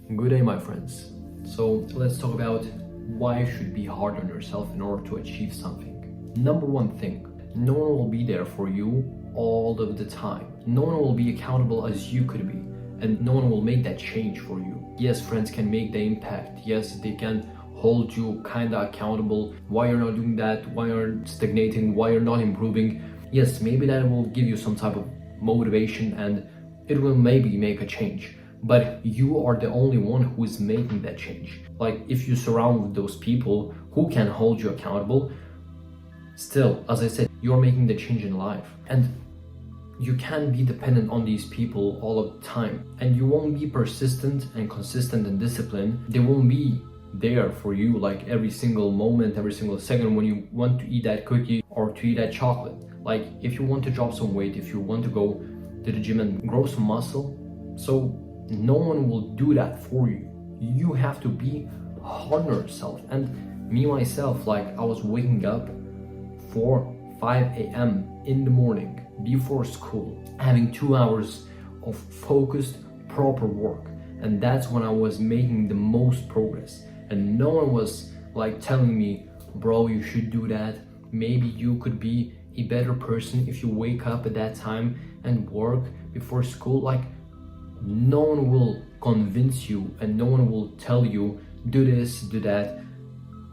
Good day, my friends. So let's talk about why you should be hard on yourself in order to achieve something. Number one thing, no one will be there for you all of the time. No one will be accountable as you could be, and no one will make that change for you. Yes, friends can make the impact. Yes, they can hold you kinda accountable. Why you're not doing that, why you're stagnating, why you're not improving. Yes, maybe that will give you some type of motivation and it will maybe make a change. But you are the only one who is making that change. Like if you surround with those people who can hold you accountable, still, as I said, you're making the change in life. And you can't be dependent on these people all of the time. And you won't be persistent and consistent and disciplined. They won't be there for you like every single moment, every single second when you want to eat that cookie or to eat that chocolate. Like if you want to drop some weight, if you want to go to the gym and grow some muscle, so no one will do that for you. You have to be hard on yourself. And me myself, like I was waking up 5 a.m. in the morning before school, having 2 hours of focused, proper work. And that's when I was making the most progress. And no one was like telling me, bro, you should do that. Maybe you could be a better person if you wake up at that time and work before school. Like no one will convince you and no one will tell you do this, do that,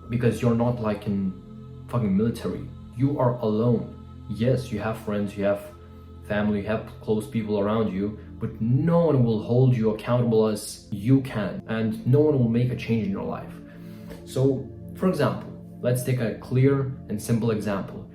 because you're not like in fucking military. You are alone. Yes, you have friends, you have family, you have close people around you, but no one will hold you accountable as you can, and no one will make a change in your life. So, for example, let's take a clear and simple example.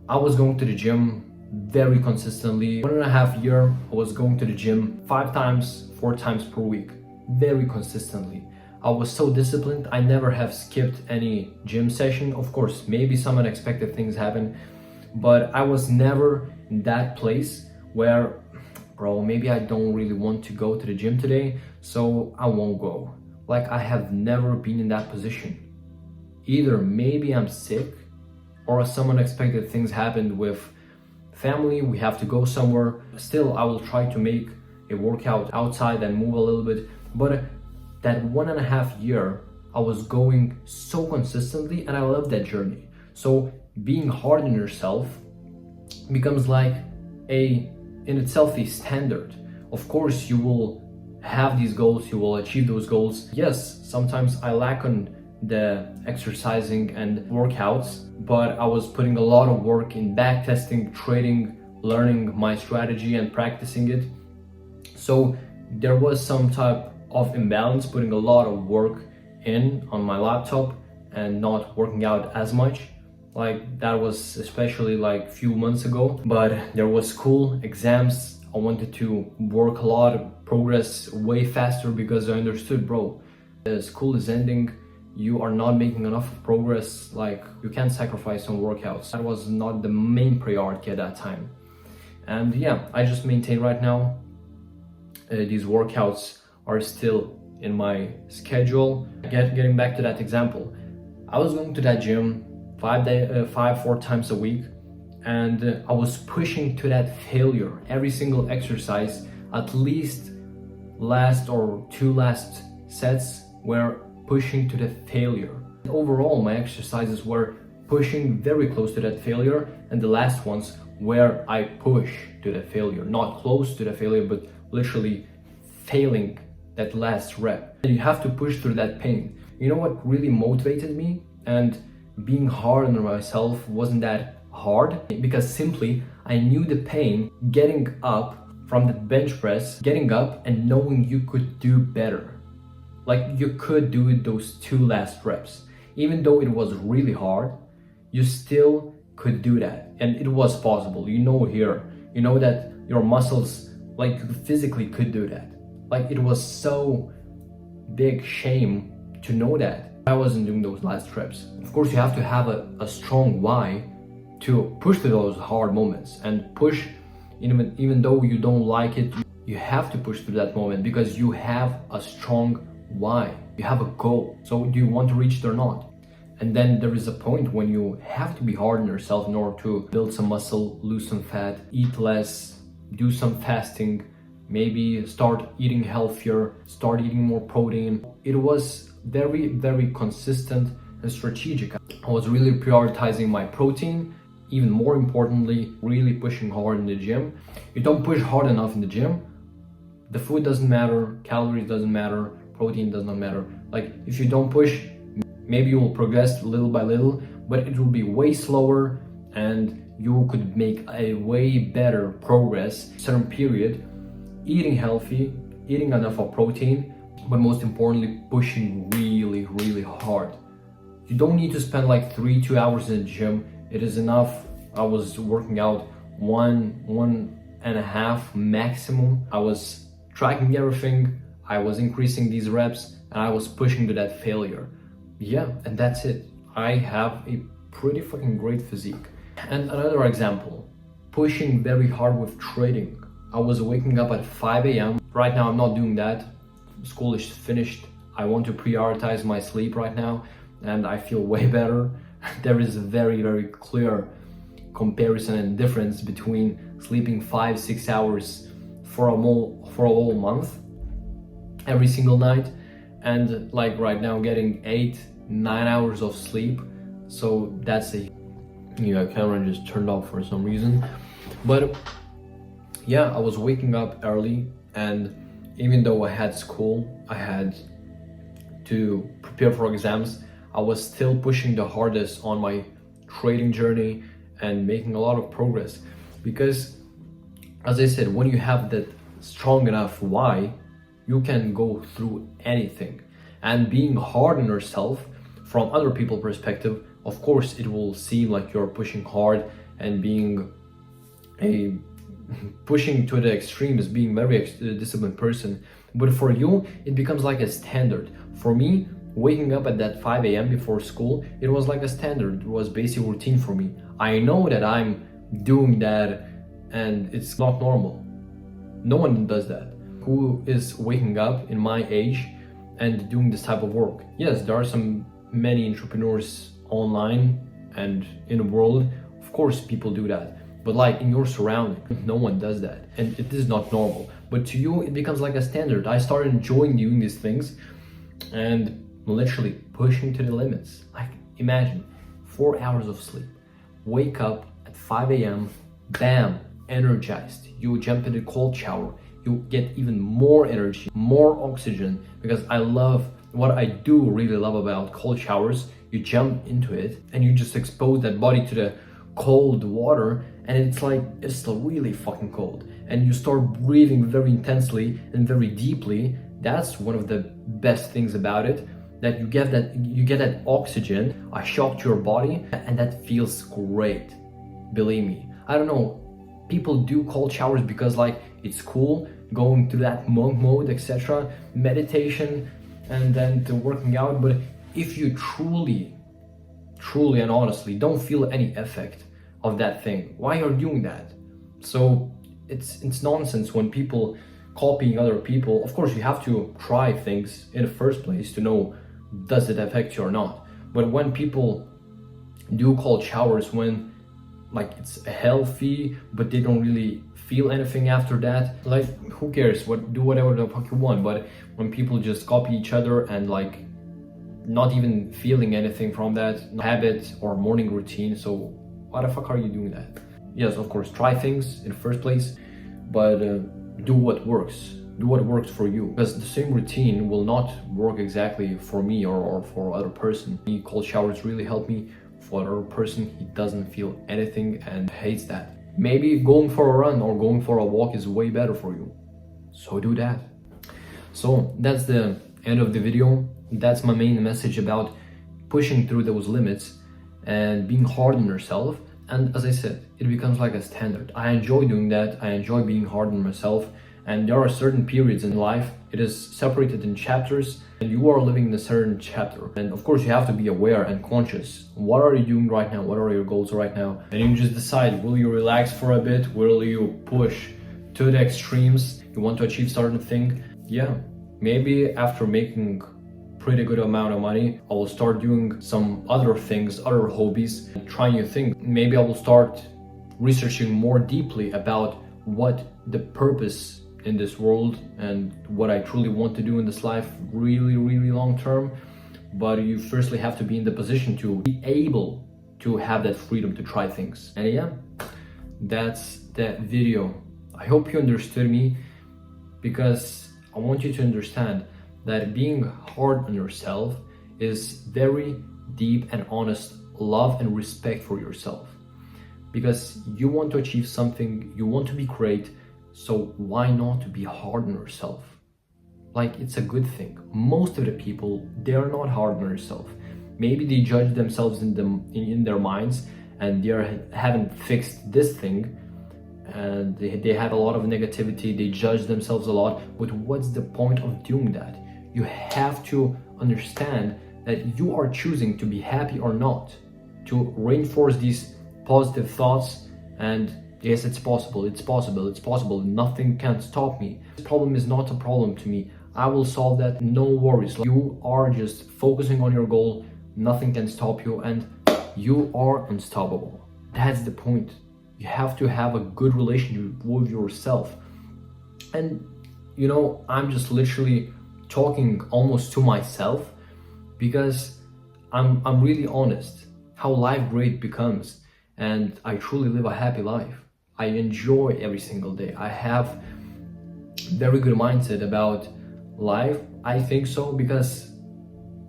I was going to the gym very consistently. 1.5 years, I was going to the gym 4 times per week, very consistently. I was so disciplined. I never have skipped any gym session. Of course, maybe some unexpected things happen, but I was never in that place where, bro, maybe I don't really want to go to the gym today, so I won't go. Like I have never been in that position. Either maybe I'm sick or some unexpected things happened with family, we have to go somewhere. Still, I will try to make a workout outside and move a little bit. But that 1.5 years, I was going so consistently and I love that journey. So being hard on yourself becomes like in itself a standard. Of course, you will have these goals, you will achieve those goals. Yes, sometimes I lack on the exercising and workouts, but I was putting a lot of work in back testing, trading, learning my strategy and practicing it. So there was some type of imbalance, putting a lot of work in on my laptop and not working out as much. Like that was especially like few months ago, but there was school, exams. I wanted to work a lot, progress way faster because I understood, bro, the school is ending. You are not making enough progress, like you can't sacrifice on workouts. That was not the main priority at that time. And yeah, I just maintain right now. These workouts are still in my schedule. Getting back to that example, I was going to that gym 4 times a week, and I was pushing to that failure. Every single exercise, at least last or 2 last sets were pushing to the failure. Overall, my exercises were pushing very close to that failure, and the last ones where I push to the failure, not close to the failure, but literally failing that last rep. And you have to push through that pain. You know what really motivated me? And being hard on myself wasn't that hard, because simply I knew the pain getting up from the bench press, getting up and knowing you could do better. Like you could do those 2 last reps. Even though it was really hard, you still could do that. And it was possible. You know here, you know that your muscles, like you physically could do that. Like it was so big shame to know that I wasn't doing those last reps. Of course, you have to have a strong why to push through those hard moments and push, even though you don't like it, you have to push through that moment because you have a strong why. You have a goal. So do you want to reach it or not? And then there is a point when you have to be hard on yourself in order to build some muscle, lose some fat, eat less, do some fasting, maybe start eating healthier, start eating more protein. It was very, very consistent and strategic. I was really prioritizing my protein, even more importantly, really pushing hard in the gym. You don't push hard enough in the gym, the food doesn't matter, calories doesn't matter, protein does not matter. Like, if you don't push, maybe you will progress little by little, but it will be way slower and you could make a way better progress certain period, eating healthy, eating enough of protein, but most importantly, pushing really, really hard. You don't need to spend like 2 hours in the gym. It is enough. I was working out one and a half maximum. I was tracking everything. I was increasing these reps and I was pushing to that failure. Yeah, and that's it. I have a pretty fucking great physique. And another example, pushing very hard with trading. I was waking up at 5 a.m. Right now I'm not doing that. School is finished. I want to prioritize my sleep right now and I feel way better. There is a very, very clear comparison and difference between sleeping 5-6 hours for a whole month every single night and like right now getting 8-9 hours of sleep. So that's a camera just turned off for some reason. But yeah, I was waking up early, and even though I had school, I had to prepare for exams, I was still pushing the hardest on my trading journey and making a lot of progress. Because as I said, when you have that strong enough why, you can go through anything. And being hard on yourself from other people's perspective, of course it will seem like you're pushing hard and being pushing to the extremes, being very disciplined person. But for you, it becomes like a standard. For me, waking up at that 5 a.m. before school, it was like a standard. It was basic routine for me. I know that I'm doing that and it's not normal. No one does that. Who is waking up in my age and doing this type of work? Yes, there are many entrepreneurs online and in the world. Of course, people do that. But like in your surrounding, no one does that. And it is not normal. But to you, it becomes like a standard. I started enjoying doing these things and literally pushing to the limits. Like, imagine 4 hours of sleep, wake up at 5 a.m., bam, energized. You jump in a cold shower, you get even more energy, more oxygen, because I love what I do really love about cold showers. You jump into it and you just expose that body to the cold water, and it's still really fucking cold, and you start breathing very intensely and very deeply. That's one of the best things about it, that you get that oxygen, a shock to your body, and that feels great. Believe me, I don't know, people do cold showers because like it's cool, going to that monk mode, etc., meditation, and then to working out. But if you truly and honestly don't feel any effect of that thing, why are you doing that? So it's nonsense when people copying other people. Of course, you have to try things in the first place to know, does it affect you or not? But when people do cold showers when like it's healthy but they don't really feel anything after that, like who cares, do whatever the fuck you want. But when people just copy each other and like not even feeling anything from that habit or morning routine, so why the fuck are you doing that? Yes, of course, try things in the first place, but do what works. Do what works for you, because the same routine will not work exactly for me or for other person. Me, cold showers really help me. For another person, he doesn't feel anything and hates that. Maybe going for a run or going for a walk is way better for you, so do that. So that's the end of the video. That's my main message about pushing through those limits and being hard on yourself. And as I said, it becomes like a standard. I enjoy doing that. I enjoy being hard on myself. And there are certain periods in life, it is separated in chapters, and you are living in a certain chapter. And of course, you have to be aware and conscious. What are you doing right now? What are your goals right now? And you just decide, will you relax for a bit? Will you push to the extremes? You want to achieve certain thing? Yeah, maybe after making pretty good amount of money, I will start doing some other things, other hobbies, and try new things. Maybe I will start researching more deeply about what the purpose in this world and what I truly want to do in this life really long term. But you firstly have to be in the position to be able to have that freedom to try things. And yeah, that's that video. I hope you understood me, because I want you to understand that being hard on yourself is very deep and honest love and respect for yourself, because you want to achieve something, you want to be great, so why not to be hard on yourself? Like, it's a good thing. Most of the people, they are not hard on themselves. Maybe they judge themselves in their minds, and haven't fixed this thing, and they have a lot of negativity, they judge themselves a lot. But what's the point of doing that? You have to understand that you are choosing to be happy or not, to reinforce these positive thoughts. And yes, it's possible, nothing can stop me. This problem is not a problem to me, I will solve that, no worries. You are just focusing on your goal, nothing can stop you, and you are unstoppable. That's the point. You have to have a good relationship with yourself. And you know, I'm just literally talking almost to myself, because I'm really honest how life great becomes, and I truly live a happy life. I enjoy every single day. I have very good mindset about life. I think so, because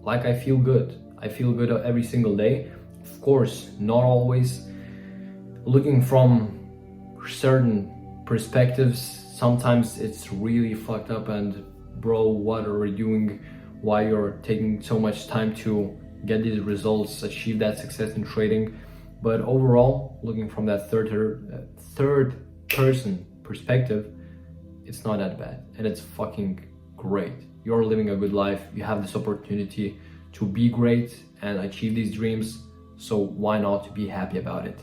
like I feel good every single day. Of course, not always. Looking from certain perspectives, sometimes it's really fucked up, and bro, what are you doing? Why you're taking so much time to get these results, achieve that success in trading? But overall, looking from that third person perspective, it's not that bad, and it's fucking great. You're living a good life, you have this opportunity to be great and achieve these dreams, so why not be happy about it?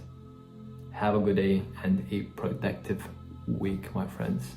Have a good day and a productive week, my friends.